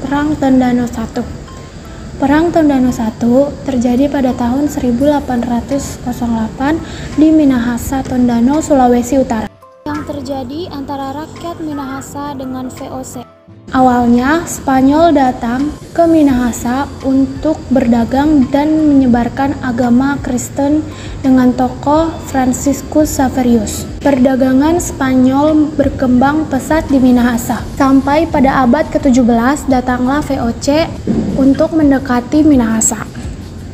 Perang Tondano I. Perang Tondano I terjadi pada tahun 1808 di Minahasa, Tondano, Sulawesi Utara, yang terjadi antara rakyat Minahasa dengan VOC. Awalnya, Spanyol datang ke Minahasa untuk berdagang dan menyebarkan agama Kristen dengan tokoh Franciscus Xaverius. Perdagangan Spanyol berkembang pesat di Minahasa. Sampai pada abad ke-17 datanglah VOC untuk mendekati Minahasa.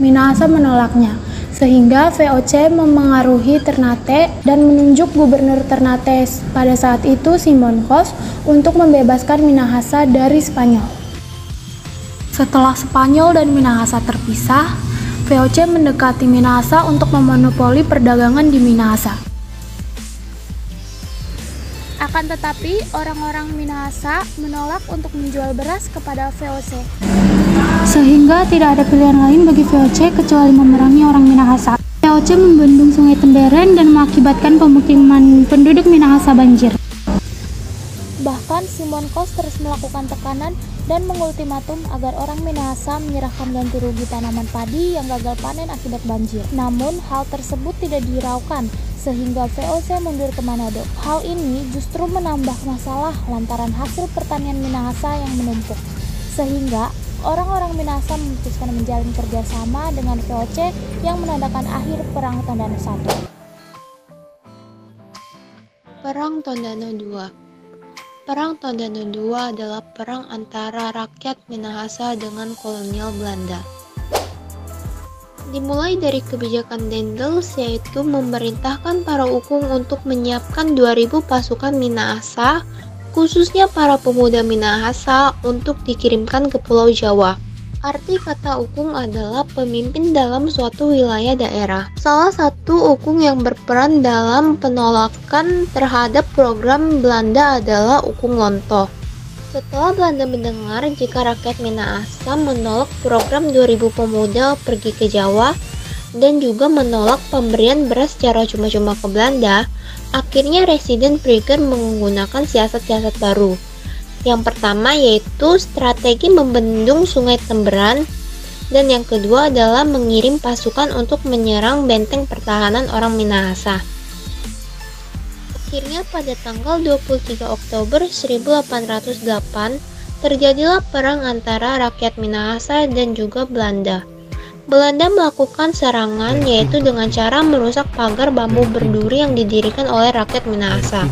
Minahasa menolaknya, sehingga VOC memengaruhi Ternate dan menunjuk gubernur Ternate pada saat itu, Simon Kos, untuk membebaskan Minahasa dari Spanyol. Setelah Spanyol dan Minahasa terpisah, VOC mendekati Minahasa untuk memonopoli perdagangan di Minahasa. Akan tetapi, orang-orang Minahasa menolak untuk menjual beras kepada VOC. Sehingga tidak ada pilihan lain bagi VOC kecuali memerangi orang Minahasa. VOC membendung Sungai Temberen dan mengakibatkan pemukiman penduduk Minahasa banjir. Bahkan Simon Kos terus melakukan tekanan dan mengultimatum agar orang Minahasa menyerahkan ganti rugi tanaman padi yang gagal panen akibat banjir. Namun hal tersebut tidak dihiraukan sehingga VOC mundur ke Manado. Hal ini justru menambah masalah lantaran hasil pertanian Minahasa yang menumpuk. Sehingga orang-orang Minahasa memutuskan menjalin kerjasama dengan VOC yang menandakan akhir Perang Tondano I. Perang Tondano II. Perang Tondano II adalah perang antara rakyat Minahasa dengan kolonial Belanda. Dimulai dari kebijakan Daendels, yaitu memerintahkan para ukung untuk menyiapkan 2.000 pasukan Minahasa, khususnya para pemuda Minahasa, untuk dikirimkan ke Pulau Jawa. Arti kata ukung adalah pemimpin dalam suatu wilayah daerah. Salah satu ukung yang berperan dalam penolakan terhadap program Belanda adalah Ukung Lonto. Setelah Belanda mendengar jika rakyat Minahasa menolak program 2.000 pemuda pergi ke Jawa dan juga menolak pemberian beras secara cuma-cuma ke Belanda, akhirnya Residen Brigger menggunakan siasat-siasat baru. Yang pertama yaitu strategi membendung Sungai Temberen, dan yang kedua adalah mengirim pasukan untuk menyerang benteng pertahanan orang Minahasa. Akhirnya pada tanggal 23 Oktober 1808 terjadilah perang antara rakyat Minahasa dan juga Belanda. Belanda melakukan serangan yaitu dengan cara merusak pagar bambu berduri yang didirikan oleh rakyat Minahasa.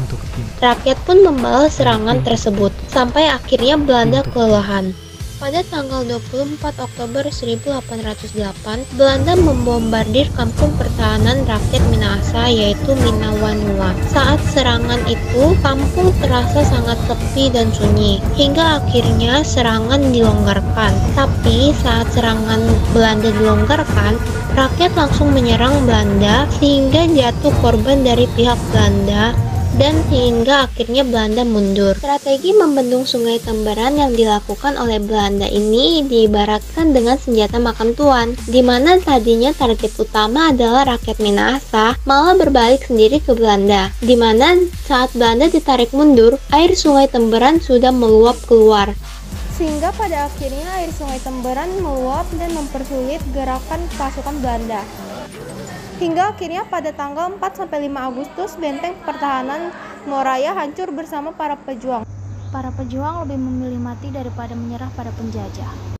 Rakyat pun membalas serangan tersebut, sampai akhirnya Belanda kelelahan. Pada tanggal 24 Oktober 1808, Belanda membombardir kampung pertahanan rakyat Minahasa yaitu Minawanua. Saat serangan itu, kampung terasa sangat sepi dan sunyi, hingga akhirnya serangan dilonggarkan. Tapi saat serangan Belanda dilonggarkan, rakyat langsung menyerang Belanda sehingga jatuh korban dari pihak Belanda, dan hingga akhirnya Belanda mundur. Strategi membendung Sungai Temberen yang dilakukan oleh Belanda ini diibaratkan dengan senjata makan tuan, di mana tadinya target utama adalah rakyat Minahasa, malah berbalik sendiri ke Belanda, di mana saat Belanda ditarik mundur, air Sungai Temberen sudah meluap keluar. Sehingga pada akhirnya air Sungai Temberen meluap dan mempersulit gerakan pasukan Belanda. Hingga akhirnya pada tanggal 4-5 Agustus, benteng pertahanan Moraya hancur bersama para pejuang. Para pejuang lebih memilih mati daripada menyerah pada penjajah.